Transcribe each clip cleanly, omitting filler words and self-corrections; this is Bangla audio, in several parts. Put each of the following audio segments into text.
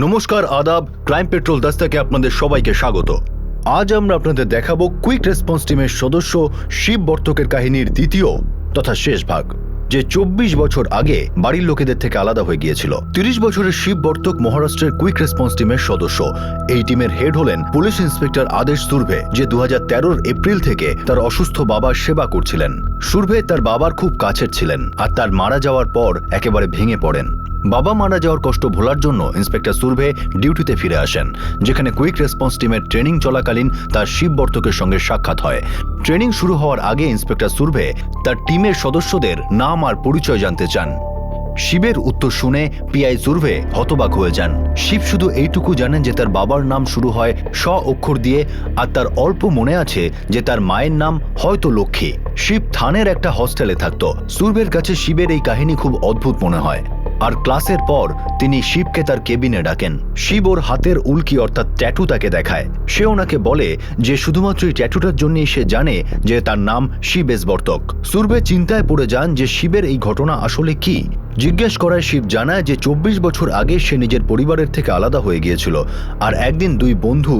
নমস্কার, আদাব। ক্রাইম পেট্রোল দস্তাকে আপনাদের সবাইকে স্বাগত। আজ আমরা আপনাদের দেখাবো কুইক রেসপন্স টিমের সদস্য শিব বর্তকের কাহিনীর দ্বিতীয় তথা শেষ ভাগ, যে 24 বছর আগে বাড়ির লোকেদের থেকে আলাদা হয়ে গিয়েছিল। 30 বছরের শিব বর্তক মহারাষ্ট্রের কুইক রেসপন্স টিমের সদস্য। এই টিমের হেড হলেন পুলিশ ইন্সপেক্টর আদেশ সুরভে, যে 2013 এপ্রিল থেকে তার অসুস্থ বাবার সেবা করছিলেন। সুরভে তার বাবার খুব কাছের ছিলেন আর তার মারা যাওয়ার পর একেবারে ভেঙে পড়েন। বাবা মারা যাওয়ার কষ্ট ভোলার জন্য ইন্সপেক্টর সুরভে ডিউটিতে ফিরে আসেন, যেখানে কুইক রেসপন্স টিমের ট্রেনিং চলাকালীন তার শিব বর্তকের সঙ্গে সাক্ষাৎ হয়। ট্রেনিং শুরু হওয়ার আগে ইন্সপেক্টর সুরভে তার টিমের সদস্যদের নাম আর পরিচয় জানতে চান। শিবের উত্তর শুনে পিআই সুরভে হতবাক হয়ে যান। শিব শুধু এইটুকু জানেন যে তার বাবার নাম শুরু হয় স অক্ষর দিয়ে, আর তার অল্প মনে আছে যে তার মায়ের নাম হয়তো লক্ষ্মী। শিব থানের একটা হস্টেলে থাকত। সুরভের কাছে শিবের এই কাহিনী খুব অদ্ভুত মনে হয়, আর ক্লাসের পর তিনি শিবকে তার কেবিনে ডাকেন। শিব ওর হাতের উল্কি অর্থাৎ ট্যাটু তাকে দেখায়। সে ওনাকে বলে যে শুধুমাত্র এই ট্যাটুটার জন্যই সে জানে যে তার নাম শিব এস বর্তক। সুরভে চিন্তায় পড়ে যান যে শিবের এই ঘটনা আসলে কি। জিজ্ঞেস করায় শিব জানায় যে 24 বছর আগে সে নিজের পরিবারের থেকে আলাদা হয়ে গিয়েছিল, আর একদিন দুই বন্ধু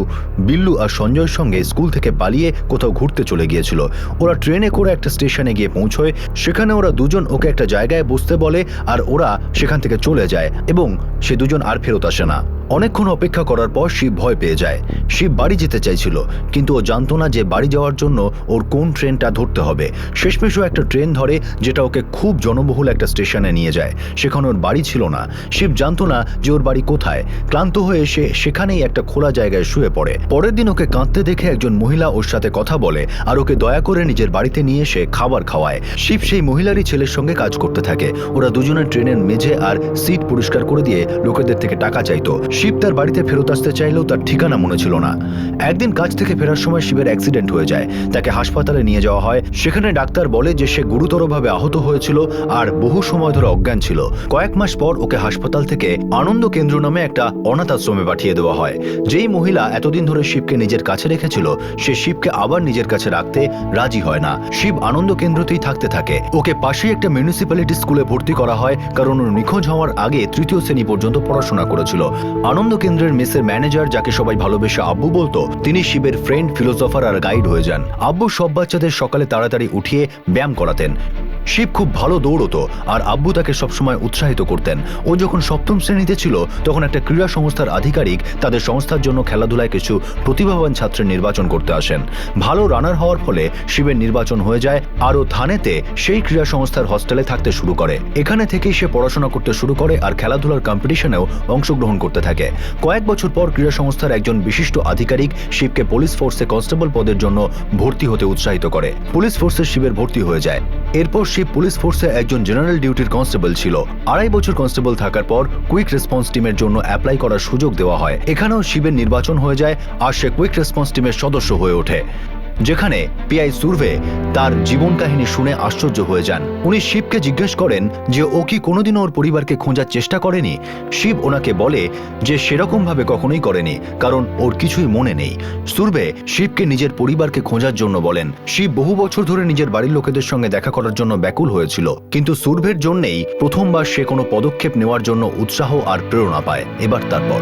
বিল্লু আর সঞ্জয়ের সঙ্গে স্কুল থেকে পালিয়ে কোথাও ঘুরতে চলে গিয়েছিল। ওরা ট্রেনে করে একটা স্টেশনে গিয়ে পৌঁছয়। সেখানে ওরা দুজন ওকে একটা জায়গায় বসতে বলে, আর ওরা সেখান থেকে চলে যায় এবং সে দুজন আর ফেরত আসে না। অনেকক্ষণ অপেক্ষা করার পর শিব ভয় পেয়ে যায়। শিব বাড়ি যেতে চাইছিল, কিন্তু ও জানতো না যে বাড়ি যাওয়ার জন্য ওর কোন ট্রেনটা ধরতে হবে। শেষমেশ একটা ট্রেন ধরে যেটা ওকে খুব জনবহুল একটা স্টেশনে নিয়ে যায়। সেখানে ওর বাড়ি ছিল না। শিব জানতো না যে ওর বাড়ি কোথায়। ক্লান্ত হয়ে এসে সেখানেই একটা খোলা জায়গায় শুয়ে পড়ে। পরের দিন ওকে কাঁদতে দেখে একজন মহিলা ওর সাথে কথা বলে আর ওকে দয়া করে নিজের বাড়িতে নিয়ে এসে খাবার খাওয়ায়। শিব সেই মহিলারই ছেলের সঙ্গে কাজ করতে থাকে। ওরা দুজনের ট্রেনের মেঝে আর সিট পরিষ্কার করে দিয়ে লোকেদের থেকে টাকা চাইতো। শিব তার বাড়িতে ফেরত আসতে চাইলেও তার ঠিকানা মনে ছিল না। একদিন কাজ থেকে ফেরার সময় শিবের অ্যাক্সিডেন্ট হয়ে যায়। তাকে হাসপাতালে নিয়ে যাওয়া হয়। সেখানে ডাক্তার বলে যে সে গুরুতরভাবে আহত হয়েছিল আর বহু সময় ধরে অজ্ঞান ছিল। কয়েক মাস পর ওকে হাসপাতাল থেকে আনন্দ কেন্দ্র নামে একটা অনাথ আশ্রমে পাঠিয়ে দেওয়া হয়। যেই মহিলা এতদিন ধরে শিবকে নিজের কাছে রেখেছিল, সে শিবকে আবার নিজের কাছে রাখতে রাজি হয় না। শিব আনন্দ কেন্দ্রতেই থাকতে থাকে। ওকে পাশেই একটা মিউনিসিপ্যালিটি স্কুলে ভর্তি করা হয়, কারণ ওর নিখোঁজ হওয়ার আগে 3য় শ্রেণী পর্যন্ত পড়াশোনা করেছিল। আনন্দ কেন্দ্রের মেসের ম্যানেজার, যাকে সবাই ভালোবেসে আব্বু বলতো, তিনি শিবের ফ্রেন্ড, ফিলোসফার আর গাইড হয়ে যান। আব্বু সব বাচ্চাদের সকালে তাড়াতাড়ি উঠিয়ে ব্যায়াম করাতেন। শিব খুব ভালো দৌড়তো আর আব্বু তাকে সবসময় উৎসাহিত করতেন। ও যখন 7ম শ্রেণীতে ছিল তখন একটা ক্রীড়া সংস্থার আধিকারিক তাদের সংস্থার জন্য খেলাধুলায় কিছু প্রতিভাবান ছাত্রের নির্বাচন করতে আসেন। ভালো রানার হওয়ার ফলে শিবের নির্বাচন হয়ে যায় আর ও থানেতে সেই ক্রীড়া সংস্থার হস্টেলে থাকতে শুরু করে। এখানে থেকেই সে পড়াশোনা করতে শুরু করে আর খেলাধুলার কম্পিটিশনেও অংশগ্রহণ করতে থাকে। কয়েক বছর পর ক্রীড়া সংস্থার একজন বিশিষ্ট আধিকারিক শিবকে পুলিশ ফোর্সে কনস্টেবল পদের জন্য ভর্তি হতে উৎসাহিত করে। পুলিশ ফোর্সে শিবের ভর্তি হয়ে যায়। এরপর শিব পুলিশ ফোর্সে একজন জেনারেল ডিউটির কনস্টেবল ছিল। 2.5 বছর কনস্টেবল থাকার পর কুইক রেসপন্স টিমের জন্য অ্যাপ্লাই করার সুযোগ দেওয়া হয়। এখানেও শিবের নির্বাচন হয়ে যায় আর সে কুইক রেসপন্স টিমের সদস্য হয়ে ওঠে, যেখানে পিআই সুরভে তার জীবন কাহিনী শুনে আশ্চর্য হয়ে যান। উনি শিবকে জিজ্ঞেস করেন যে ও কি কোনোদিনও ওর পরিবারকে খোঁজার চেষ্টা করেনি। শিব ওনাকে বলে যে সেরকম ভাবে কখনোই করেনি, কারণ ওর কিছুই মনে নেই। সুরভে শিবকে নিজের পরিবারকে খোঁজার জন্য বলেন। শিব বহু বছর ধরে নিজের বাড়ির লোকেদের সঙ্গে দেখা করার জন্য ব্যাকুল হয়েছিল, কিন্তু সুরভের জন্যেই প্রথমবার সে কোনো পদক্ষেপ নেওয়ার জন্য উৎসাহ আর প্রেরণা পায়। এবার তারপর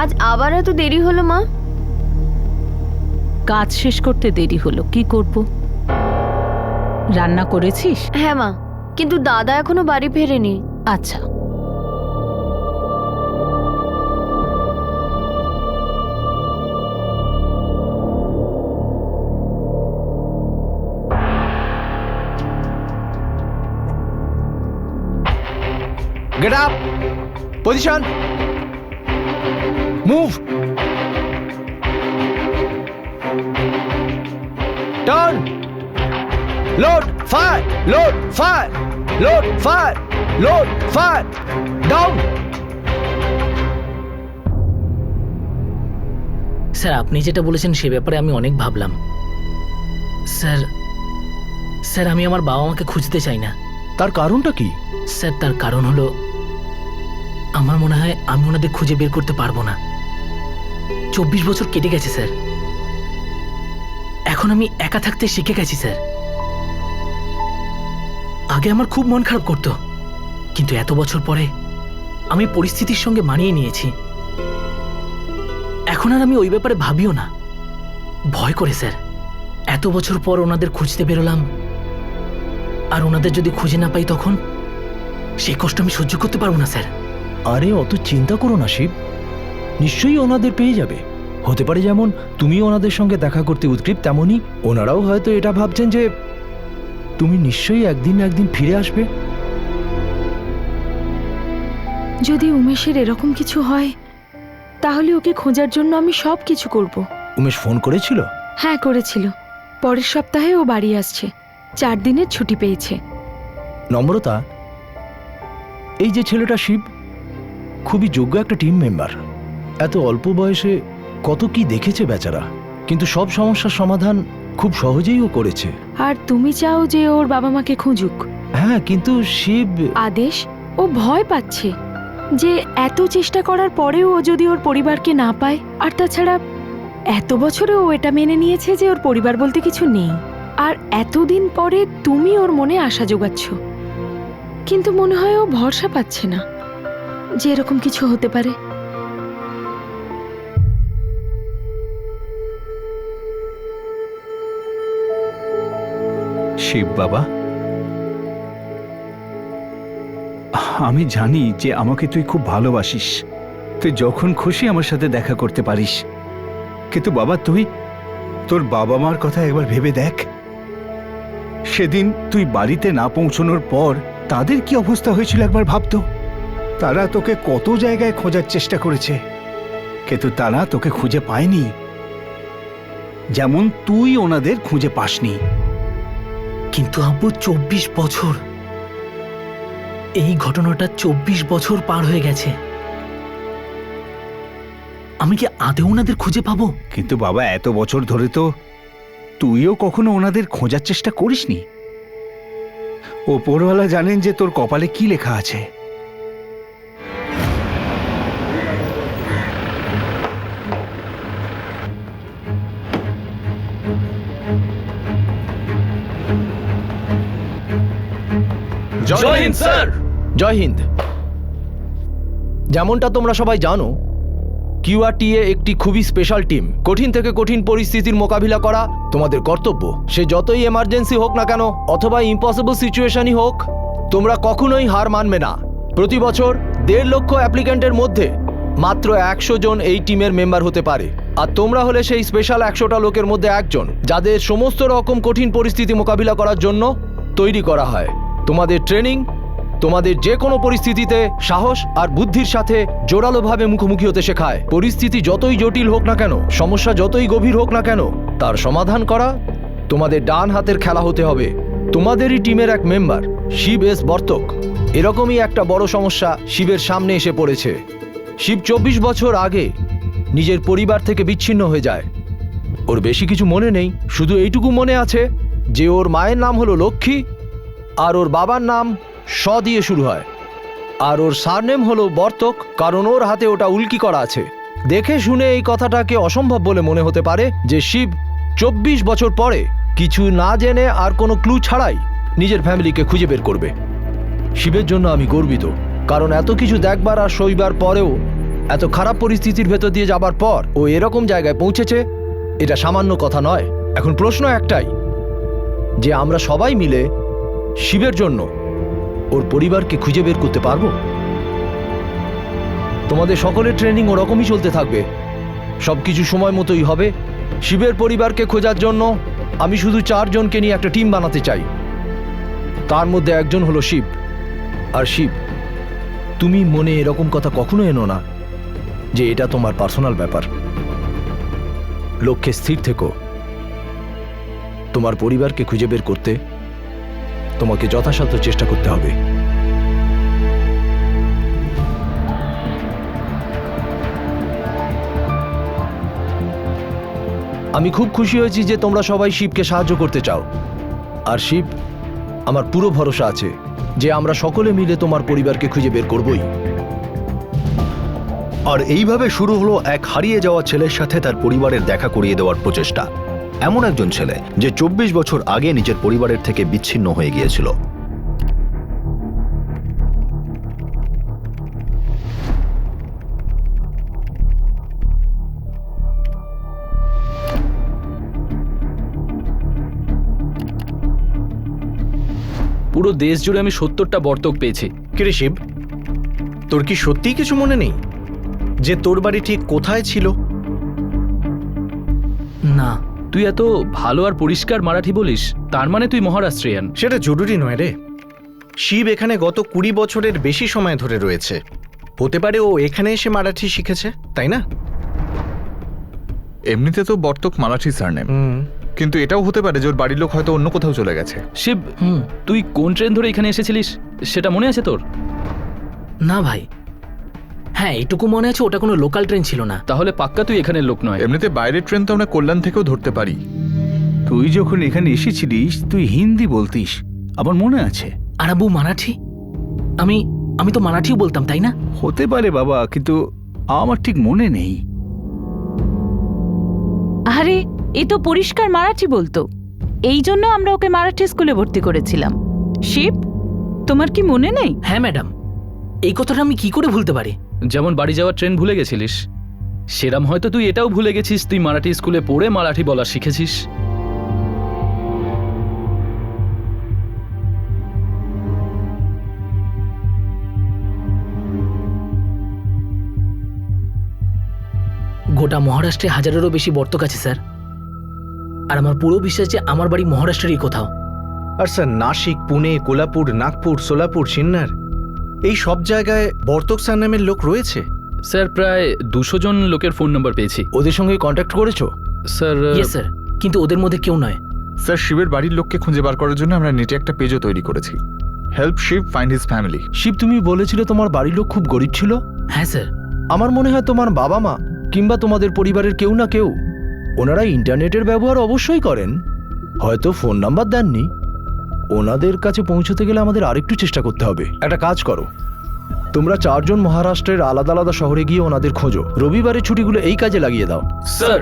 আজ আবার এত দেরি হলো মা? কাজ শেষ করতে দেরি হলো, কি করব? রান্না করেছিস? হ্যাঁ মা, কিন্তু দাদা এখনো বাড়ি ফেরেনি। আচ্ছা, Get up! Position! Move! Turn! Load! Fire! Load! Fire! Load! Fire! Load! Fire! Down! Sir আপনি যেটা বলেছেন সে ব্যাপারে আমি অনেক ভাবলাম। স্যার স্যার আমি আমার বাবা মাকে খুঁজতে চাই না। তার কারণটা কি? স্যার তার কারণ হলো আমার মনে হয় আমি ওনাদের খুঁজে বের করতে পারবো না। 24 বছর কেটে গেছে স্যার, এখন আমি একা থাকতে শিখে গেছি স্যার। আগে আমার খুব মন খারাপ করতো, কিন্তু এত বছর পরে আমি পরিস্থিতির সঙ্গে মানিয়ে নিয়েছি। এখন আর আমি ওই ব্যাপারে ভাবিও না। ভয় করে স্যার, এত বছর পর ওনাদের খুঁজতে বেরোলাম, আর ওনাদের যদি খুঁজে না পাই তখন সেই কষ্ট আমি সহ্য করতে পারবো না স্যার। আরে অত চিন্তা করো না শিব, নিশ্চয়ই ওনাদের পেয়ে যাবে। হতে পারে যেমন তুমি ওনাদের সঙ্গে দেখা করতে উৎক্ষিপ্ত, তেমনই ওনারাও হয়তো এটা ভাবছেন যে তুমি নিশ্চয়ই একদিন না একদিন ফিরে আসবে। যদি উমেশের এরকম কিছু হয় তাহলে ওকে খোঁজার জন্য আমি সব কিছু করব। উমেশ ফোন করেছিল? হ্যাঁ করেছিল, পরের সপ্তাহে ও বাড়ি আসছে, 4 দিনের ছুটি পেয়েছে। নম্রতা, এই যে ছেলেটা শিব খুবই যোগ্য একটা টিম মেম্বার। এত অল্প বয়সে কত কি দেখেছে বেচারা, কিন্তু সব সমস্যার সমাধান খুব সহজেই ও করেছে। আর তুমি চাও যে ওর বাবা মাকে খুঁজুক? হ্যাঁ, কিন্তু শিব আদেশ, ও ভয় পাচ্ছে যে এত চেষ্টা করার পরেও ও যদি ওর পরিবারকে না পায়। আর তাছাড়া এত বছরে ও এটা মেনে নিয়েছে যে ওর পরিবার বলতে কিছু নেই, আর এতদিন পরে তুমি ওর মনে আশা জোগাচ্ছ। কিন্তু মনে হয় ও ভরসা পাচ্ছে না যে এরকম কিছু হতে পারে। শিব বাবা, আমি জানি যে আমাকে তুই খুব ভালোবাসিস, তুই যখন খুশি আমার সাথে দেখা করতে পারিস। কিন্তু বাবা, তুই তোর বাবা মার কথা একবার ভেবে দেখ। সেদিন তুই বাড়িতে না পৌঁছানোর পর তাদের কি অবস্থা হয়েছিল একবার ভাবতো। তারা তোকে কত জায়গায় খোঁজার চেষ্টা করেছে, কিন্তু তারা তোকে খুঁজে পায়নি, যেমন তুই ওনাদের খুঁজে পাসনি। কিন্তু আব্বু 24 বছর, এই ঘটনাটা 24 বছর পার হয়ে গেছে। আমি কি আদৌ ওনাদের খুঁজে পাবো? কিন্তু বাবা, এত বছর ধরে তো তুইও কখনো ওনাদের খোঁজার চেষ্টা করিসনি। ওপরওয়ালা জানেন যে তোর কপালে কি লেখা আছে। জয় হিন্দ স্যার। জয় হিন্দ। যেমনটা তোমরা সবাই জানো, কিউআরটিএ একটি খুবই স্পেশাল টিম। কঠিন থেকে কঠিন পরিস্থিতির মোকাবিলা করা তোমাদের কর্তব্য। সে যতই এমার্জেন্সি হোক না কেন অথবা ইম্পসিবল সিচুয়েশনই হোক, তোমরা কখনোই হার মানবে না। প্রতি বছর 1.5 লক্ষ অ্যাপ্লিক্যান্টের মধ্যে মাত্র 100 জন এই টিমের মেম্বার হতে পারে, আর তোমরা হলে সেই স্পেশাল 100টা লোকের মধ্যে একজন, যাদের সমস্ত রকম কঠিন পরিস্থিতি মোকাবিলা করার জন্য তৈরি করা হয়। তোমাদের ট্রেনিং তোমাদের যে কোনো পরিস্থিতিতে সাহস আর বুদ্ধির সাথে জোরালোভাবে মুখোমুখি হতে শেখায়। পরিস্থিতি যতই জটিল হোক না কেন, সমস্যা যতই গভীর হোক না কেন, তার সমাধান করা তোমাদের ডান হাতের খেলা হতে হবে। তোমাদেরই টিমের এক মেম্বার শিব এস বর্তক, এরকমই একটা বড় সমস্যা শিবের সামনে এসে পড়েছে। শিব 24 বছর আগে নিজের পরিবার থেকে বিচ্ছিন্ন হয়ে যায়। ওর বেশি কিছু মনে নেই, শুধু এইটুকু মনে আছে যে ওর মায়ের নাম হলো লক্ষ্মী, আর ওর বাবার নাম স দিয়ে শুরু হয়, আর ওর সারনেম হলো বর্তক, কারণ ওর হাতে ওটা উল্কি করা আছে। দেখে শুনে এই কথাটাকে অসম্ভব বলে মনে হতে পারে যে শিব 24 বছর পরে কিছু না জেনে আর কোনো ক্লু ছাড়াই নিজের ফ্যামিলিকে খুঁজে বের করবে। শিবের জন্য আমি গর্বিত, কারণ এত কিছু দেখবার আর সইবার পরেও, এত খারাপ পরিস্থিতির ভেতর দিয়ে যাবার পর ও এরকম জায়গায় পৌঁছেছে, এটা সামান্য কথা নয়। এখন প্রশ্ন একটাই, যে আমরা সবাই মিলে শিবের জন্য ওর পরিবারকে খুঁজে বের করতে পারবো? তোমাদের সকলের ট্রেনিং ওরকমই চলতে থাকবে, সবকিছু সময় মতোই হবে। শিবের পরিবারকে খোঁজার জন্য আমি শুধু 4 জনকে নিয়ে একটা টিম বানাতে চাই। তার মধ্যে একজন হলো শিব। আর শিব, তুমি মনে এরকম কথা কখনো এনো না যে এটা তোমার পার্সোনাল ব্যাপার। লক্ষ্যে স্থির থেকো। তোমার পরিবারকে খুঁজে বের করতে তোমাকে যথাসাধ্য চেষ্টা করতে হবে। আমি খুব খুশি হয়েছি যে তোমরা সবাই শিবকে সাহায্য করতে চাও। আর শিব, আমার পুরো ভরসা আছে যে আমরা সকলে মিলে তোমার পরিবারকে খুঁজে বের করবই। আর এইভাবে শুরু হলো এক হারিয়ে যাওয়া ছেলের সাথে তার পরিবারের দেখা করিয়ে দেওয়ার প্রচেষ্টা। এমন একজন ছেলে যে 24 বছর আগে নিজের পরিবারের থেকে বিচ্ছিন্ন হয়ে গিয়েছিল। পুরো দেশ জুড়ে আমি 70টা বর্তক পেয়েছি। কিরে শিব, তোর কি সত্যিই কিছু মনে নেই যে তোর বাড়ি ঠিক কোথায় ছিল? না, তুই এত ভালো আর পরিষ্কার মারাঠি বলিস, তার মানে তুই মহারাষ্ট্রিয়ান। সেটা জরুরি নয় রে। শিব এখানে গত 20 বছরের বেশি সময় ধরে রয়েছে। হতে পারে ও এখানে এসে মারাঠি শিখেছে, তাই না? এমনিতে তো বর্তক মারাঠি সারনেম, কিন্তু এটাও হতে পারে যে ওর বাড়ির লোক হয়তো অন্য কোথাও চলে গেছে। শিব, তুই কোন ট্রেন ধরে এখানে এসেছিলিস সেটা মনে আছে তোর? না ভাই। হ্যাঁ, এটুকু মনে আছে ওটা কোনো লোকাল ট্রেন ছিল না। তাহলে পাক্কা তুই এখানের লোক নয়। এমনিতে বাইরের ট্রেন তো আমরা কল্যাণ থেকেও ধরতে পারি। তুই যখন এখানে এসেছিলিস তুই হিন্দি বলতিস, আমার মনে আছে। আর আবু মারাঠি? আমি তো মারাঠিও বলতাম, তাই না? হতে পারে বাবা, কিন্তু আমার ঠিক মনে নেই। আরে এ তো পরিষ্কার মারাঠি বলতো, এই জন্য আমরা ওকে মারাঠি স্কুলে ভর্তি করেছিলাম। শিব, তোমার কি মনে নেই? হ্যাঁ ম্যাডাম, এই কথাটা আমি কি করে ভুলতে পারি? যেমন বাড়ি যাওয়ার ট্রেন ভুলে গেছিলিস, সেরাম হয়তো তুই এটাও ভুলে গেছিস তুই মারাঠি স্কুলে পড়ে মারাঠি বলা শিখেছিস। গোটা মহারাষ্ট্রে হাজারেরও বেশি বর্তক আছে স্যার। আর আমার পুরো বিশ্বাস যে আমার বাড়ি মহারাষ্ট্রেরই কোথাও। আর স্যার, নাসিক, পুনে, কোলাপুর, নাগপুর, সোলাপুর, সিন্নার, এই সব জায়গায় বর্তক স্যার নামের লোক রয়েছে। স্যার, প্রায় 200 জন লোকের ফোন নাম্বার পেয়েছি। ওদের সঙ্গে কন্ট্যাক্ট করেছো? স্যার, ইয়েস স্যার, কিন্তু ওদের মধ্যে কেউ নয়। স্যার, শিবের বাড়ির লোককে খুঁজে বার করার জন্য আমরা নেটে একটা পেজও তৈরি করেছি, help Shiv find his family. Shiv, তুমি বলেছিলে তোমার বাড়ির লোক খুব গরিব ছিল। হ্যাঁ স্যার। আমার মনে হয় তোমার বাবা মা কিংবা তোমাদের পরিবারের কেউ না কেউ ওনারা ইন্টারনেটের ব্যবহার অবশ্যই করেন, হয়তো ফোন নাম্বার দেননি। ওনাদের কাছে পৌঁছতে গেলে আমাদের আরেকটু চেষ্টা করতে হবে। একটা কাজ করো, তোমরা 4 জন মহারাষ্ট্রের আলাদা আলাদা শহরে গিয়ে ওনাদের খোঁজো। রবিবারের ছুটিগুলো এই কাজে লাগিয়ে দাও। স্যার,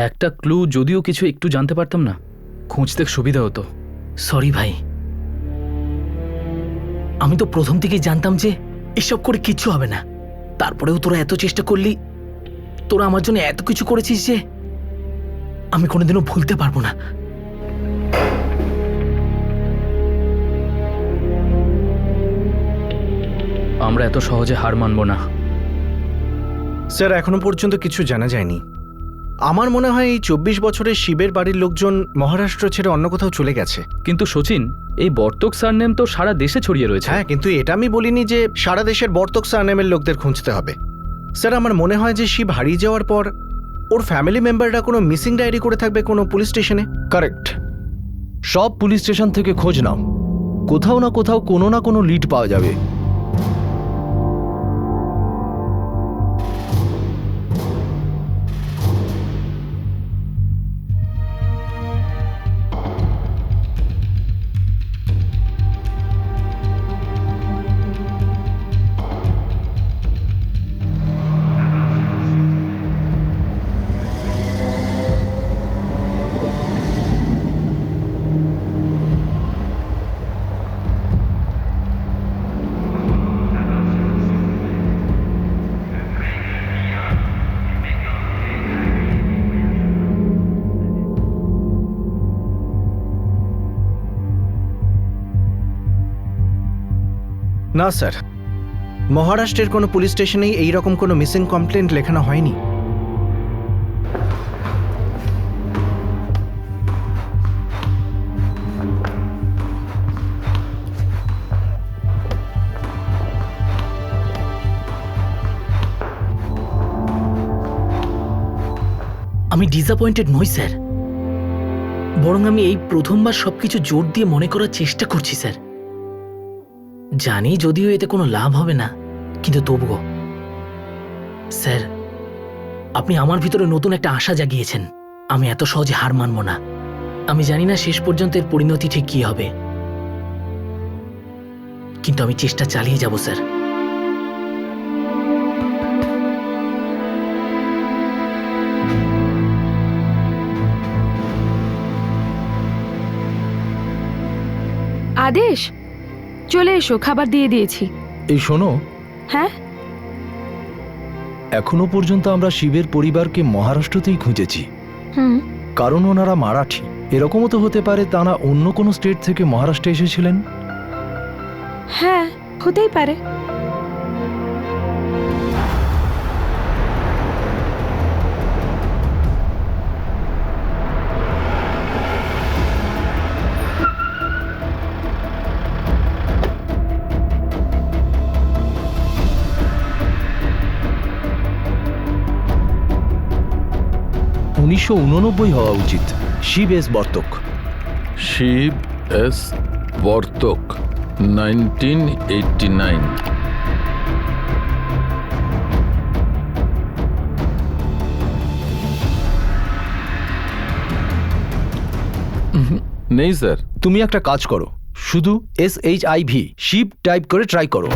একটা ক্লু যদিও কিছু একটু জানতে পারতাম না, খুঁজতে সুবিধা হতো। সরি ভাই, আমি তো প্রথম থেকেই জানতাম যে এসব করে কিচ্ছু হবে না। তারপরেও তোরা এত চেষ্টা করলি, তোরা আমার জন্য এত কিছু করেছিস যে আমি কোনোদিনও ভুলতে পারবো না। আমরা এত সহজে হার মানব না। স্যার এখনো পর্যন্ত কিছু জানা যায়নি। আমার মনে হয় এই 24 বছরের শিবের বাড়ির লোকজন মহারাষ্ট্র ছেড়ে অন্য কোথাও চলে গেছে। কিন্তু সচিন, এই বর্তক সারনেম তো সারা দেশে ছড়িয়ে রয়েছে। হ্যাঁ, কিন্তু এটা আমি বলিনি যে সারা দেশের বর্তক সারনেমের লোকদের খুঁজতে হবে। স্যার আমার মনে হয় যে শিব হারিয়ে যাওয়ার পর ওর ফ্যামিলি মেম্বাররা কোনো মিসিং ডায়েরি করে থাকবে কোনো পুলিশ স্টেশনে। কারেক্ট। সব পুলিশ স্টেশন থেকে খোঁজ নাও, কোথাও না কোথাও কোনো না কোনো লিড পাওয়া যাবে। না স্যার, মহারাষ্ট্রের কোনো পুলিশ স্টেশনেই এইরকম কোনো মিসিং কমপ্লেন্ট লেখানো হয়নি। আমি ডিসঅ্যাপয়েন্টেড নই স্যার, বরং আমি এই প্রথমবার সবকিছু জোর দিয়ে মনে করার চেষ্টা করছি স্যার। জানি যদিও এতে কোনো লাভ হবে না, কিন্তু তবুও স্যার আপনি আমার ভিতরে নতুন একটা আশা জাগিয়েছেন। আমি এত সহজে হার মানব না। আমি জানি না শেষ পর্যন্ত এর পরিণতি ঠিক কী হবে, কিন্তু আমি চেষ্টা চালিয়ে যাব স্যার। আদেশ, চলে এসো, খাবার দিয়ে দিয়েছি। এই শোনো, হ্যাঁ, এখনো পর্যন্ত আমরা শিবের পরিবারকে মহারাষ্ট্রতেই খুঁজেছি, হুম, কারণ ওনারা মারাঠি। এরকমও তো হতে পারে তারা অন্য কোনো স্টেট থেকে মহারাষ্ট্রে এসেছিলেন। হ্যাঁ হতেই পারে। উনিশশো 1989 হওয়া উচিত। শিব এস বর্তক। শিব এস বর্তক, 1989। নেই স্যার। তুমি একটা কাজ করো, শুধু SHIV শিব টাইপ করে ট্রাই করো।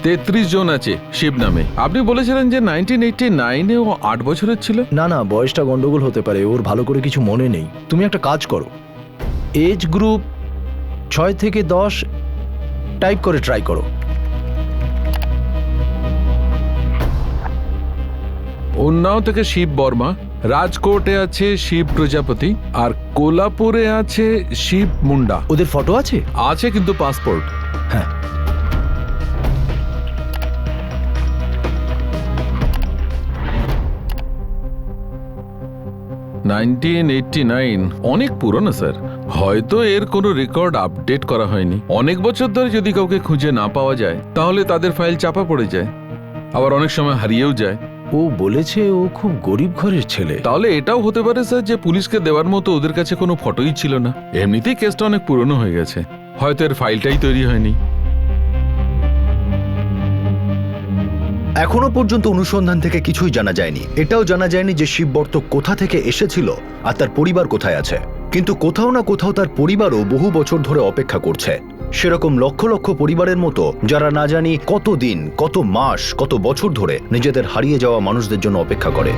তেত্রিশ জন আছে শিব নামে। আপনি বলেছিলেন যে 1989-এ ও 8 বছরের ছিল। না না, বয়সটা গন্ডগোল হতে পারে, ওর ভালো করে কিছু মনে নেই। তুমি একটা কাজ করো, এজ গ্রুপ 6 থেকে 10 টাইপ করে ট্রাই করো। উন্নাও থেকে শিব বর্মা, রাজকোটে আছে শিব প্রজাপতি, আর কোলাপুরে আছে শিব মুন্ডা। ওদের ফটো আছে? আছে, কিন্তু পাসপোর্ট। হ্যাঁ, 1989 অনেক পুরনো স্যার। হয়তো এর কোনো রেকর্ড আপডেট করা হয়নি। অনেক বছর ধরে যদি কাউকে খুঁজে না পাওয়া যায় তাহলে তাদের ফাইল চাপা পড়ে যায়, আবার অনেক সময় হারিয়েও যায়। ও বলেছে ও খুব গরিব ঘরের ছেলে। তাহলে এটাও হতে পারে স্যার যে পুলিশকে দেওয়ার মতো ওদের কাছে কোনো ফটোই ছিল না। এমনিতেই কেসটা অনেক পুরনো হয়ে গেছে, হয়তো এর ফাইলটাই তৈরি হয়নি। এখনো পর্যন্ত অনুসন্ধান থেকে কিছুই জানা যায়নি। এটাও জানা যায়নি যে শিব বর্তক কোথা থেকে এসেছিল আর তার পরিবার কোথায় আছে। কিন্তু কোথাও না কোথাও তার পরিবারও বহু বছর ধরে অপেক্ষা করছে, সেরকম লক্ষ লক্ষ পরিবারের মতো যারা না জানি কত দিন, কত মাস, কত বছর ধরে নিজেদের হারিয়ে যাওয়া মানুষদের জন্য অপেক্ষা করে।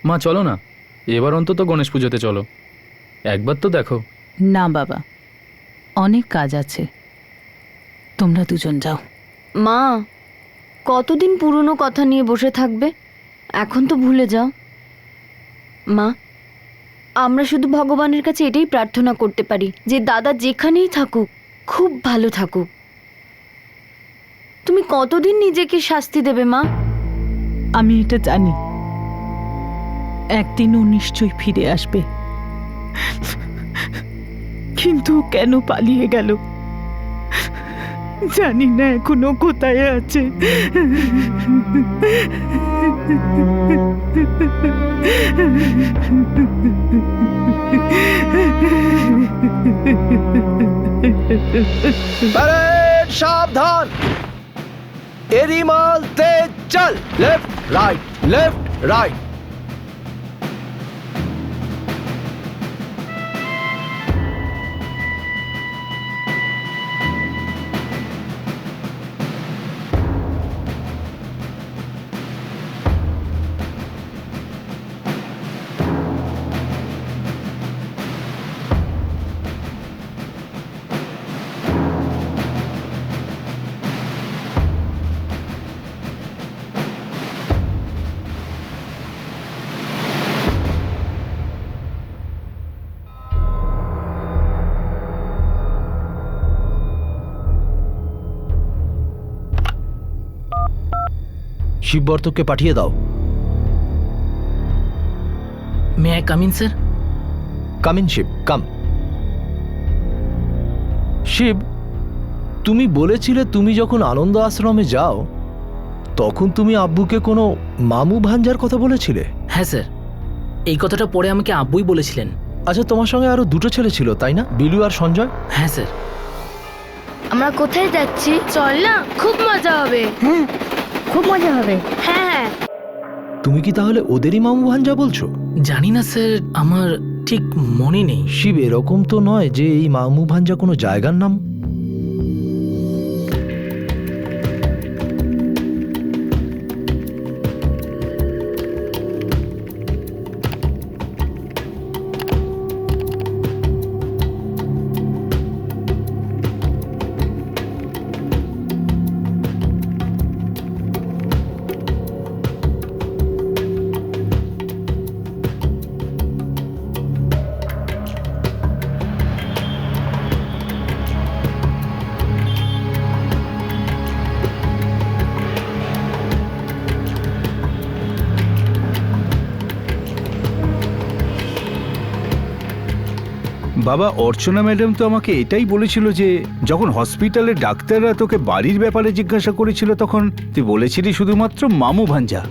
মা চলো না, এবার অন্তত গণেশ পুজোতে চলো, একবার তো দেখো। না বাবা, অনেক কাজ আছে, তোমরা দুজন যাও। মা, কতদিন পুরনো কথা নিয়ে বসে থাকবে? এখন তো ভুলে যাও। মা, আমরা শুধু ভগবানের কাছে এটাই প্রার্থনা করতে পারি যে দাদা যেখানেই থাকুক খুব ভালো থাকুক। তুমি কতদিন নিজেকে শাস্তি দেবে মা? আমি এটা জানি, একদিন ও নিশ্চয়ই ফিরে আসবে, কিন্তু ও কেন পালিয়ে গেল জানি না এখনো কোথায় আছে। প্যারেড সাবধান, এরিমাল তেজ চল, লেফট রাইট লেফট রাইট। শিববর্তককে পাঠিয়ে দাও। May I come in sir? Come in Shiva, come. Shiva, তুমি বলেছিলে তুমি যখন আনন্দ আশ্রমে যাও তখন তুমি আব্বুকে কোনো মামু ভাঞ্জার কথা বলেছিলে। হ্যাঁ স্যার, এই কথাটা পরে আমাকে আব্বুই বলেছিলেন। আচ্ছা, তোমার সঙ্গে আরো দুটো ছেলে ছিল তাই না, বিলু আর সঞ্জয়? হ্যাঁ স্যার। আমরা কোথায় যাচ্ছি? চল না, খুব মজা হবে। হ্যাঁ, খুব মজা হবে। হ্যাঁ, তুমি কি তাহলে ওদেরই মামু ভাঞ্জা বলছো? জানি না স্যার, আমার ঠিক মনে নেই। শিব, এরকম তো নয় যে এই মামু ভাঞ্জা কোনো জায়গার নাম। বাবা, অর্চনা ম্যাডাম তো আমাকে এটাই বলেছিল যে যখন হসপিটালে ডাক্তাররা তোকে বাড়ির ব্যাপারে জিজ্ঞাসা করেছিল তখন তুই বলেছিলি শুধুমাত্র মামু ভাঞ্জা।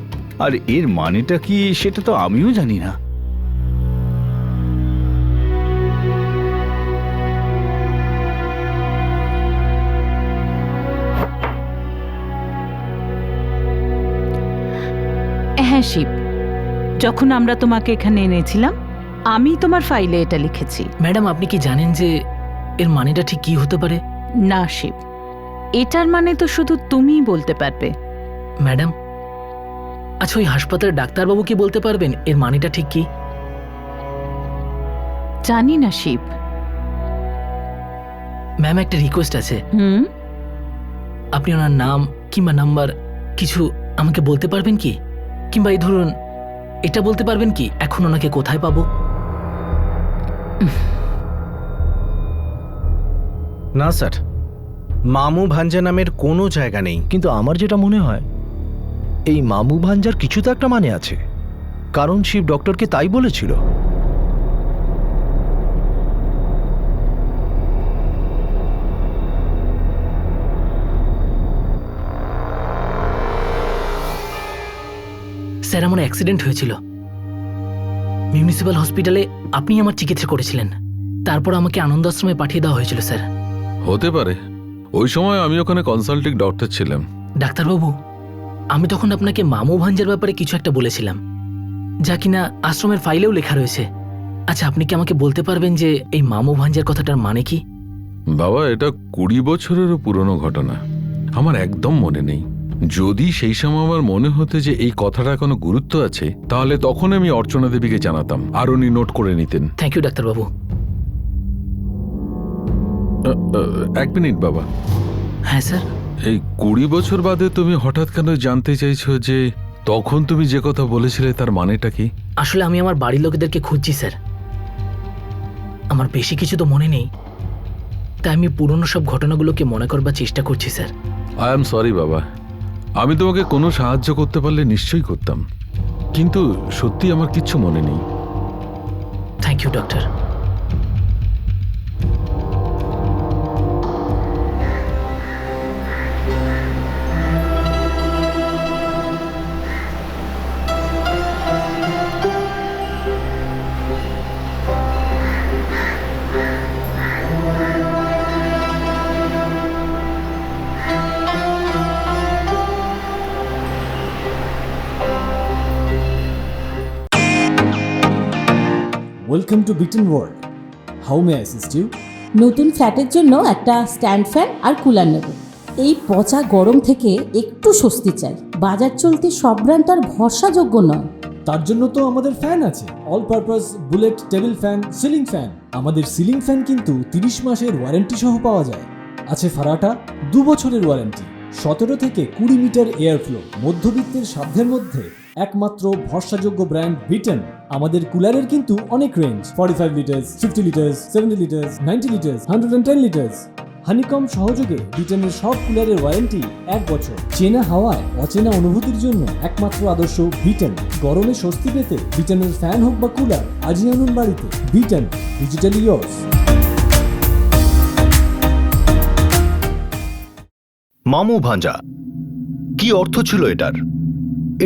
আর এর মানেটা কি সেটা তো আমিও জানি না। হ্যাঁ শিব, যখন আমরা তোমাকে এখানে এনেছিলাম আমি তোমার ফাইলে এটা লিখেছি। ম্যাডাম, আপনি কি জানেন যে এর মানেটা ঠিক কি হতে পারে? না শিব, এটার মানে তো শুধু তুমিই বলতে পারবে। ম্যাডাম, আচ্ছা ওই হাসপাতালের ডাক্তারবাবু কি বলতে পারবেন এর মানেটা ঠিক কি? জানি না শিব। ম্যাম, একটা রিকোয়েস্ট আছে। হুম, আপনি ওনার নাম কিংবা নাম্বার কিছু আমাকে বলতে পারবেন কি? কিংবা এই ধরুন এটা বলতে পারবেন কি এখন ওনাকে কোথায় পাবো? না স্যার, মামু ভাঞ্জা নামের কোনো জায়গা নেই। কিন্তু আমার যেটা মনে হয় এই মামু ভাঞ্জার কিছু তো একটা মানে আছে, কারণ শিব ডক্টরকে তাই বলেছিল। স্যার, আমার অ্যাক্সিডেন্ট হয়েছিল মিউনিসিপ্যাল হসপিটালে। আপনি আমার চিকিৎসা করেছিলেন, তারপর আমাকে আনন্দ আশ্রমে পাঠিয়ে দেওয়া হয়েছিল স্যার। হতে পারে, ওই সময় আমি ওখানে কনসাল্টিং ডক্টর ছিলাম। ডাক্তারবাবু, আমি তখন আপনাকে মামু ভাঞ্জার ব্যাপারে কিছু একটা বলেছিলাম, যা কিনা আশ্রমের ফাইলেও লেখা রয়েছে। আচ্ছা, আপনি কি আমাকে বলতে পারবেন যে এই মামু ভাঞ্জার কথাটার মানে কি? বাবা, এটা 20 বছরেরও পুরনো ঘটনা, আমার একদম মনে নেই। যদি সেই সময় আমার মনে হতো যে এই কথাটা কোনো গুরুত্ব আছে, তাহলে তখন আমি অর্চনা দেবীকে জানাতাম আর উনি নোট করে নিতেন। থ্যাংক ইউ ডাক্তারবাবু। এক মিনিট বাবা, হ্যাঁ স্যার। এই 20 বছর বাদে তুমি হঠাৎ কেন জানতে চাইছো যে তখন তুমি যে কথা বলেছিলে তার মানেটা কি? আসলে আমি আমার বাড়ির লোকেদেরকে খুঁজছি স্যার। আমার বেশি কিছু তো মনে নেই, তাই আমি পুরনো সব ঘটনাগুলোকে মনে করবার চেষ্টা করছি স্যার। আই এম সরি বাবা, আমি তোমাকে কোনো সাহায্য করতে পারলে নিশ্চয়ই করতাম, কিন্তু সত্যি আমার কিচ্ছু মনে নেই। Thank you doctor. Welcome to Bitten World. How may assist you? নতুন ফ্ল্যাটের জন্য একটা স্ট্যান্ড ফ্যান আর কুলার নেব। এই পচা গরম থেকে একটু স্বস্তি চাই। বাজার চলতে সব ব্র্যান্ড তো আর ভরসাযোগ্য নয়। তার জন্য তো আমাদের ফ্যান আছে, all purpose bullet table fan, ceiling fan. আমাদের সিলিং ফ্যান কিন্তু 30 মাসের ওয়ারেন্টি সহ পাওয়া যায়। আছে ফারাটা 2 বছরের ওয়ারেন্টি, 17 থেকে 20 মিটার এয়ার ফ্লো, মধ্যবিত্তের সাধ্যের মধ্যে একমাত্র ভরসাযোগ্য ব্র্যান্ড বিটেন। আমাদের কুলারের কিন্তু অনেক range, 45 litres, 50 litres, 70 litres, 90 litres, 110 litres. Honeycomb সহযোগে বিটেনের সব কুলারের ওয়ারেন্টি 1 বছর। চেনা হাওয়ায় অচেনা অনুভূতির জন্য একমাত্র আদর্শ বিটেন। গরমে স্বস্তি পেতে বিটেনের ফ্যান হোক বা কুলার আজই আনুন বাড়িতে। বিটেন, ডিজিটালি ইয়োর্স। মামু ভাঞ্জা, কি অর্থ ছিল এটার?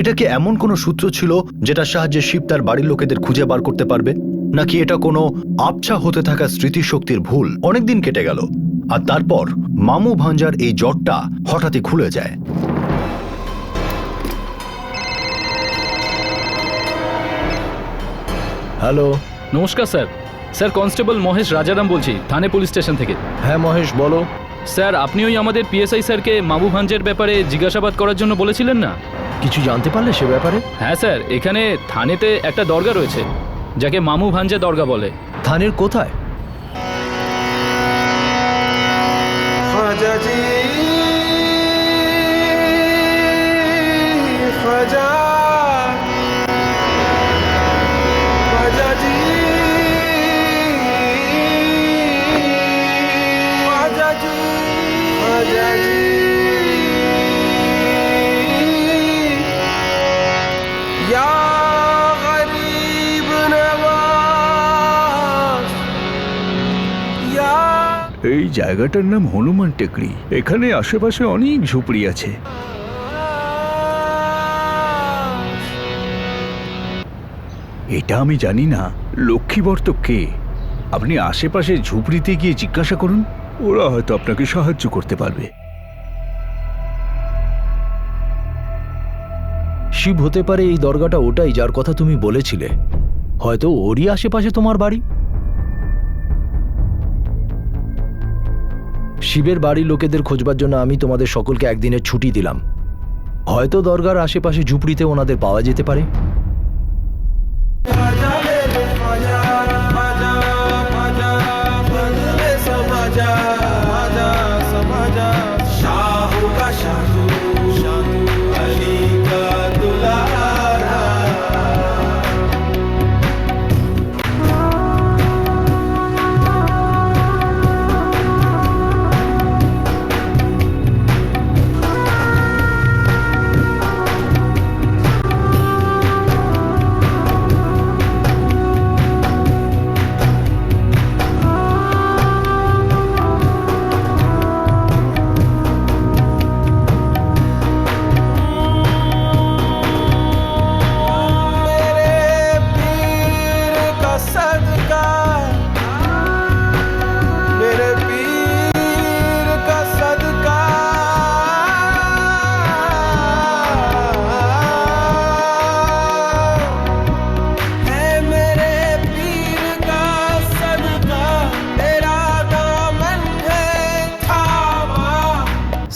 এটা কি এমন কোনো সূত্র ছিল যেটার সাহায্যে শিব তার বাড়ির লোকেদের খুঁজে বার করতে পারবে, নাকি এটা কোনো আবছা হতে থাকা স্মৃতিশক্তির ভুল? অনেকদিন কেটে গেল আর তারপর মামু ভাঞ্জার এই জটটা হঠাৎই খুলে যায়। হ্যালো, নমস্কার sir. Sir, constable Mahesh Rajaram বলছি, থানে পুলিশ স্টেশন থেকে। হ্যাঁ মহেশ, বলো। স্যার, আপনি ওই আমাদের পিএসআই স্যারকে মামু ভাঞ্জের ব্যাপারে জিজ্ঞাসাবাদ করার জন্য বলেছিলেন না? কিছু জানতে পারলে সে ব্যাপারে? হ্যাঁ স্যার, এখানে থানেতে একটা দরগা রয়েছে যাকে মামু ভাঞ্জা দরগা বলে। থানের কোথায়? এই জায়গাটার নাম হনুমান টেকরি। এখানে আশেপাশে অনেক ঝুপড়ি আছে। এটা আমি জানি না। লক্ষ্মীবর্তক কে? আপনি আশেপাশে ঝুপড়িতে গিয়ে জিজ্ঞাসা করুন, ওরা হয়তো আপনাকে সাহায্য করতে পারবে। শিব হতে পারে এই দরগাটা ওটাই যার কথা তুমি বলেছিলে। হয়তো ওরই আশেপাশে তোমার বাড়ি। শিবের বাড়ির লোকেদের খোঁজবার জন্য আমি তোমাদের সকলকে একদিনের ছুটি দিলাম। হয়তো দরগার আশেপাশে ঝুপড়িতে ওনাদের পাওয়া যেতে পারে।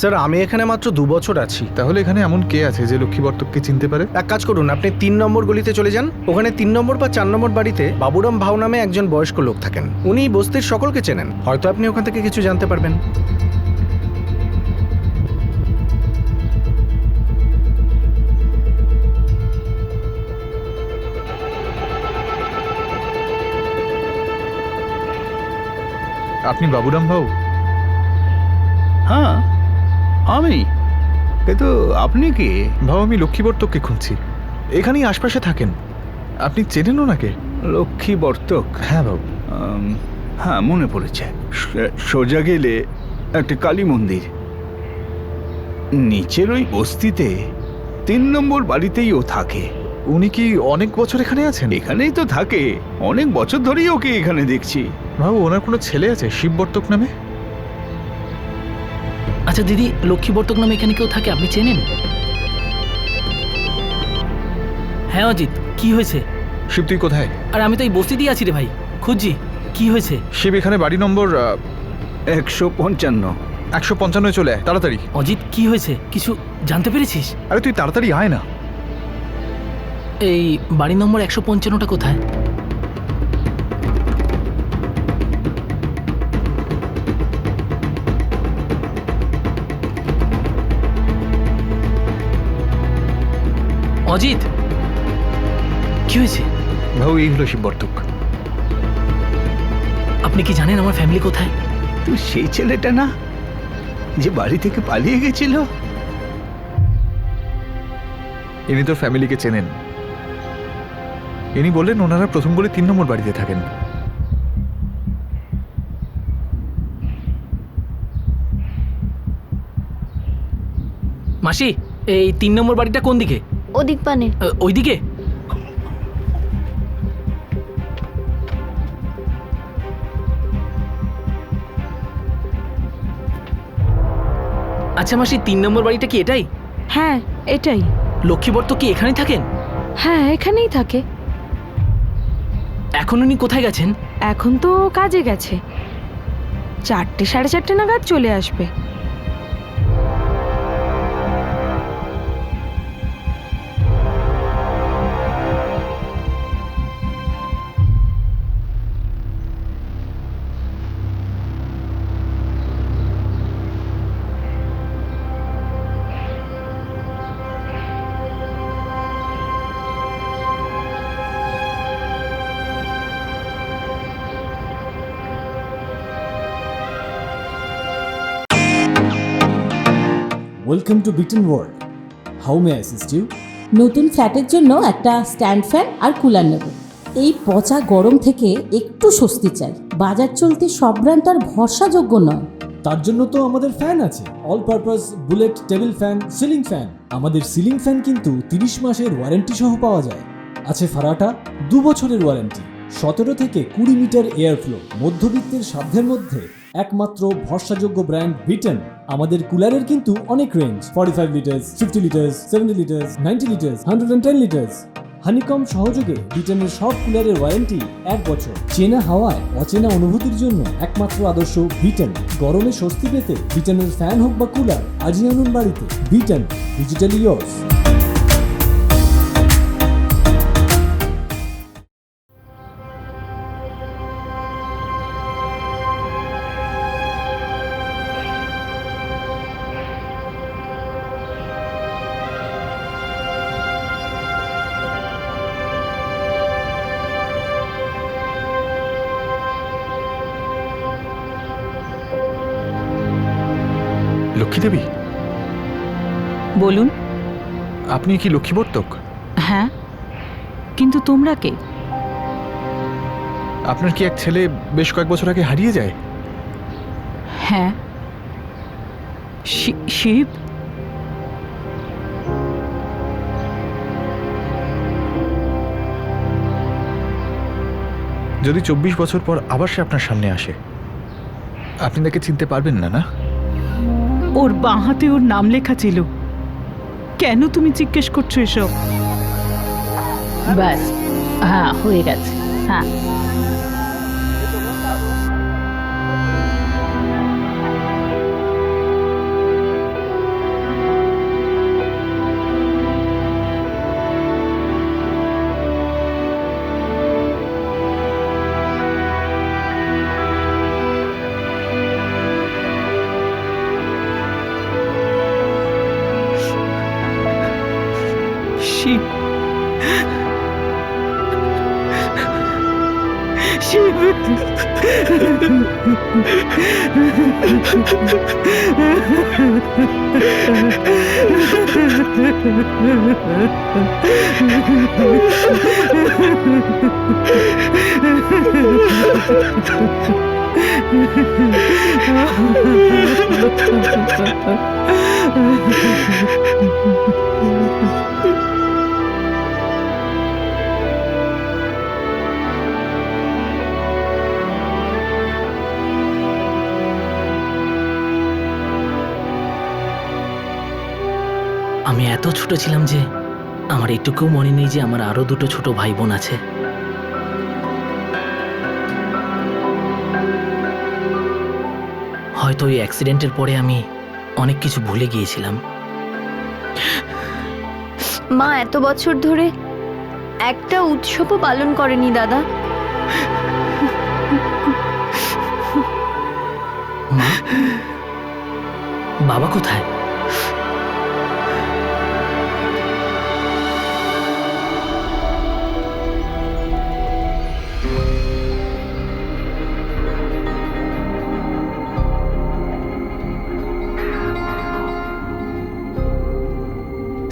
স্যার আমি এখানে মাত্র 2 বছর আছি। তাহলে এখানে এমন কে আছে যে লক্ষ্মী বর্তককে চিনতে পারে? এক কাজ করুন, আপনি 3 নম্বর গলিতে চলে যান। ওখানে 3 নম্বর বা 4 নম্বর বাড়িতে বাবুরাম ভাও নামে একজন বয়স্ক লোক থাকেন। উনি বস্তির সকলকে চেনেন, হয়তো আপনি ওখান থেকে কিছু জানতে পারবেন। আপনি বাবুরাম ভাউ? হ্যাঁ আমি। কিন্তু আপনি কি? ভাউ আমি লক্ষ্মী বর্তককে খুঁজছি, এখানেই আশপাশে থাকেন। আপনি চেনেন ওনাকে? লক্ষ্মী বর্তক? হ্যাঁ ভাউ। হ্যাঁ মনে পড়েছে। সোজা গেলে একটা কালী মন্দির, নিচের ওই বস্তিতে 3 নম্বর বাড়িতেই ও থাকে। উনি কি অনেক বছর এখানে আছেন? এখানেই তো থাকে, অনেক বছর ধরেই ওকে এখানে দেখছি। ভাউ ওনার কোনো ছেলে আছে শিব বর্তক নামে? আচ্ছা দিদি, লক্ষ্মী বর্তক নামে এখানে কেউ থাকে আপনি চেনেন? হ্যাঁ অজিত, কি হয়েছে? শিব তুই কোথায়? আর আমি তো এই বস্তিতেই আছি রে ভাই, খুঁজছি। কি হয়েছে? শিব এখানে বাড়ি নম্বর 155। 155 চলে আয় তাড়াতাড়ি। অজিত কি হয়েছে, কিছু জানতে পেরেছিস? আরে তুই তাড়াতাড়ি আয় না। এই বাড়ি নম্বর 155টা কোথায়? অজিত কি হয়েছে? ভাউ এই হলো শিব বর্তক। আপনি কি জানেন আমার ফ্যামিলি কোথায়? তুই সেই ছেলেটা না যে বাড়ি থেকে পালিয়ে গেছিল? ইনি তোর ফ্যামিলিকে চেনেন। ইনি বললেন ওনারা প্রথম গলি 3 নম্বর বাড়িতে থাকেন। মাসি, এই 3 নম্বর বাড়িটা কোন দিকে? ওদিক পানে। ওইদিকে? আচ্ছা মাসি, 3 নম্বর বাড়িটা কি এটাই? হ্যাঁ এটাই। লক্ষ্মী বর্তক কি এখানেই থাকেন? হ্যাঁ এখানেই থাকে। এখন উনি কোথায় গেছেন? এখন তো কাজে গেছে, 4টে 4:30 নাগাদ চলে আসবে। Welcome to Bitten World. How may I assist you? নতুন ফ্ল্যাটের জন্য একটা স্ট্যান্ড ফ্যান আর কুলার নেব। এই পচা গরম থেকে একটু স্বস্তি চাই। বাজার চলতে সব ব্র্যান্ড তো আর ভরসাযোগ্য নয়। তার জন্য তো আমাদের ফ্যান আছে, all purpose bullet table fan, ceiling fan. আমাদের সিলিং ফ্যান কিন্তু 30 মাসের ওয়ারেন্টি সহ পাওয়া যায়। আছে ফারাটা 2 বছরের ওয়ারেন্টি, 17 থেকে 20 মিটার এয়ার ফ্লো, মধ্যবিত্তের সাধ্যের মধ্যে একমাত্র ভরসাযোগ্য ব্র্যান্ড বিটেন। আমাদের কুলারের কিন্তু অনেক range, 45 litres, 50 litres, 70 litres, 90 litres, 110 litres. Honeycomb সহযোগে বিটেনের সব কুলারের ওয়ারেন্টি 1 বছর। চেনা হাওয়ায় অচেনা অনুভূতির জন্য একমাত্র আদর্শ বিটেন। গরমে স্বস্তি পেতে বিটেনের ফ্যান হোক বা কুলার আজই আনুন বাড়িতে। বিটেন, ডিজিটালি ইয়ার্স। লক্ষ্মী দেবী, বলুন। আপনি কি লক্ষ্মী বর্তক? হ্যাঁ, কিন্তু তোমরা কে? আপনার কি এক ছেলে বেশ কয়েক বছর আগে হারিয়ে যায়? হ্যাঁ। শিব? যদি 24 বছর পর আবার সে আপনার সামনে আসে, আপনি তাকে চিনতে পারবেন না? না, ওর বাঁ হাতে ওর নাম লেখা ছিল। কেন তুমি জিজ্ঞেস করছো এসব? ব্যাস, হ্যাঁ হয়ে গেছে। হ্যাঁ, শিব। আমি এত ছোট ছিলাম যে আমার এটুকুও মনে নেই যে আমার আরো দুটো ছোট ভাই বোন আছে। হয়তো ওই অ্যাক্সিডেন্টের পরে আমি অনেক কিছু ভুলে গিয়েছিলাম। মা এত বছর ধরে একটা উৎসবও পালন করেনি দাদা। মা, বাবা কোথায়?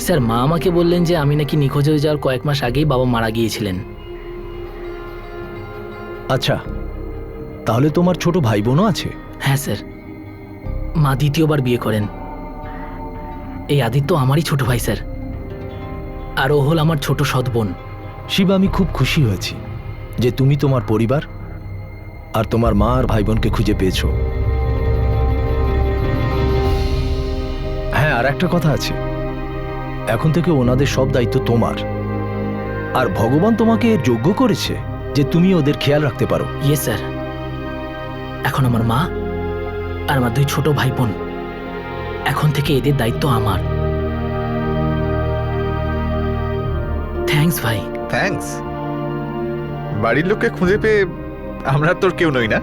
স্যার, মা আমাকে বললেন যে আমি নাকি নিখোঁজ হয়ে যাওয়ার কয়েক মাস আগেই বাবা মারা গিয়েছিলেন। আচ্ছা, তাহলে তোমার ছোট ভাই বোনও আছে? হ্যাঁ স্যার, মা দ্বিতীয়বার বিয়ে করেন। এই আদিত্য আমারই ছোট ভাই স্যার, আর ও হল আমার ছোট সৎ বোন। শিবা, আমি খুব খুশি হয়েছি যে তুমি তোমার পরিবার আর তোমার মা আর ভাই বোনকে খুঁজে পেয়েছো। হ্যাঁ, আর একটা কথা আছে, এখন থেকে ওনাদের সব দায়িত্ব তোমার, আর ভগবান তোমাকে এর যোগ্য করেছে যে তুমি ওদের খেয়াল রাখতে পারো। ইয়ে স্যার, এখন আমার মা আর আমার দুই ছোট ভাই বোন, এখন থেকে এদের দায়িত্ব আমার। থ্যাঙ্কস ভাই। থ্যাঙ্কস। বাড়ির লোককে খুঁজে পেয়ে আমরা তোর কেউ নই না,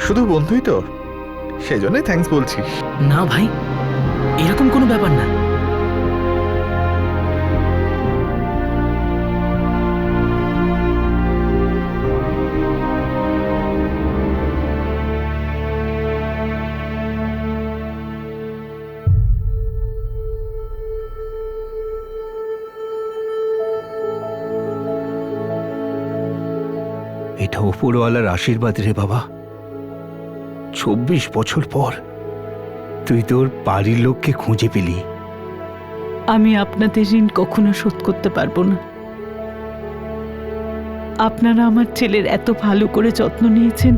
শুধু বন্ধুই তো, সেই জন্যই থ্যাঙ্কস বলছি। না ভাই, এরকম কোনো ব্যাপার না। এটা উপরওয়ালার আশীর্বাদ রে বাবা। 24 বছর পর তুই তোর বাড়ির লোককে খুঁজে পেলি। আমি আপনাদের ঋণ কখনো শোধ করতে পারবো না। আপনারা আমার ছেলের এত ভালো করে যত্ন নিয়েছেন,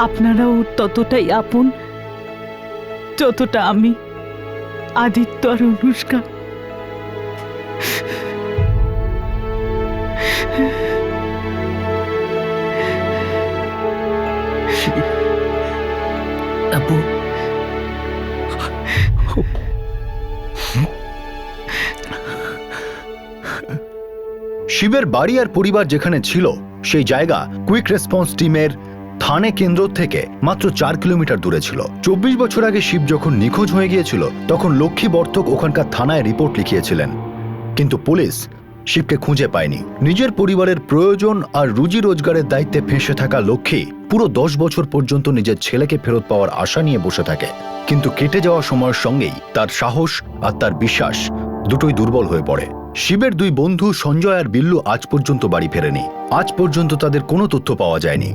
আপনারা ওর ততটাই আপন যতটা আমি আদিত্য আর অনুষ্কা। আপু, শিবের বাড়ি আর পরিবার যেখানে ছিল সেই জায়গা কুইক রেসপন্স টিমের থানে কেন্দ্র থেকে মাত্র 4 কিলোমিটার দূরে ছিল। 24 বছর আগে শিব যখন নিখোঁজ হয়ে গিয়েছিল তখন লক্ষ্মী বর্তক ওখানকার থানায় রিপোর্ট লিখিয়েছিলেন, কিন্তু পুলিশ শিবকে খুঁজে পায়নি। নিজের পরিবারের প্রয়োজন আর রুজি রোজগারের দায়িত্বে ফেঁসে থাকা লক্ষ্মী পুরো 10 বছর পর্যন্ত নিজের ছেলেকে ফেরত পাওয়ার আশা নিয়ে বসে থাকে, কিন্তু কেটে যাওয়া সময়ের সঙ্গেই তার সাহস আর তার বিশ্বাস দুটোই দুর্বল হয়ে পড়ে। শিবের দুই বন্ধু সঞ্জয় আর বিল্লু আজ পর্যন্ত বাড়ি ফেরেনি। আজ পর্যন্ত তাদের কোনো তথ্য পাওয়া যায়নি।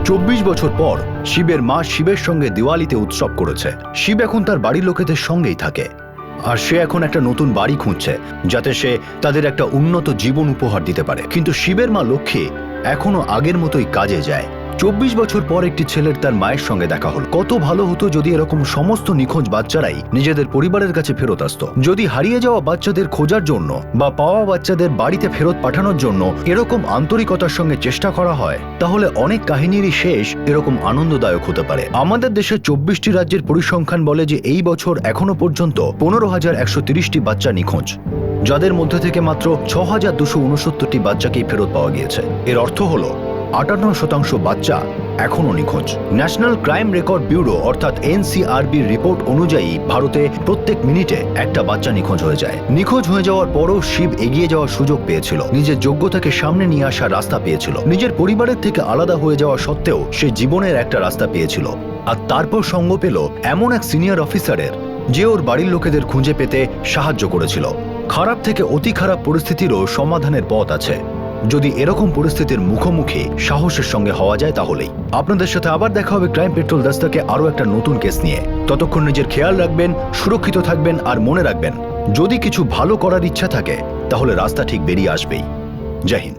চব্বিশ বছর পর শিবের মা শিবের সঙ্গে দিওয়ালিতে উৎসব করেছে। শিব এখন তার বাড়ির লোকেদের সঙ্গেই থাকে, আর সে এখন একটা নতুন বাড়ি খুঁজছে যাতে সে তাদের একটা উন্নত জীবন উপহার দিতে পারে। কিন্তু শিবের মা লক্ষ্মী এখনো আগের মতোই কাজে যায়। 24 বছর পর একটি ছেলের তার মায়ের সঙ্গে দেখা হল। কত ভালো হতো যদি এরকম সমস্ত নিখোঁজ বাচ্চারাই নিজেদের পরিবারের কাছে ফেরত আসতো। যদি হারিয়ে যাওয়া বাচ্চাদের খোঁজার জন্য বা পাওয়া বাচ্চাদের বাড়িতে ফেরত পাঠানোর জন্য এরকম আন্তরিকতার সঙ্গে চেষ্টা করা হয়, তাহলে অনেক কাহিনীরই শেষ এরকম আনন্দদায়ক হতে পারে। আমাদের দেশের 24টি রাজ্যের পরিসংখ্যান বলে যে এই বছর এখনো পর্যন্ত 15,130টি বাচ্চা নিখোঁজ, যাদের মধ্যে থেকে মাত্র 6,269টি বাচ্চাকেই ফেরত পাওয়া গিয়েছে। এর অর্থ হলো 58% বাচ্চা এখনো নিখোঁজ। ন্যাশনাল ক্রাইম রেকর্ড ব্যুরো অর্থাৎ এনসিআরবির রিপোর্ট অনুযায়ী ভারতে প্রত্যেক মিনিটে একটা বাচ্চা নিখোঁজ হয়ে যায়। নিখোঁজ হয়ে যাওয়ার পরও শিব এগিয়ে যাওয়ার সুযোগ পেয়েছিল, নিজের যোগ্যতাকে সামনে নিয়ে আসার রাস্তা পেয়েছিল, নিজের পরিবারের থেকে আলাদা হয়ে যাওয়া সত্ত্বেও সে জীবনের একটা রাস্তা পেয়েছিল। আর তারপর সঙ্গ পেল এমন এক সিনিয়র অফিসারের যে ওর বাড়ির লোকেদের খুঁজে পেতে সাহায্য করেছিল। খারাপ থেকে অতি খারাপ পরিস্থিতিরও সমাধানের পথ আছে, যদি এরকম পরিস্থিতির মুখোমুখি সাহসের সঙ্গে হওয়া যায় তাহলেই। আপনাদের সাথে আবার দেখা হবে ক্রাইম পেট্রোল দস্তাকে আরো একটা নতুন কেস নিয়ে। ততক্ষণ নিজের খেয়াল রাখবেন, সুরক্ষিত থাকবেন, আর মনে রাখবেন যদি কিছু ভালো করার ইচ্ছা থাকে তাহলে রাস্তা ঠিক বেরিয়ে আসবেই। জয় হিন্দ।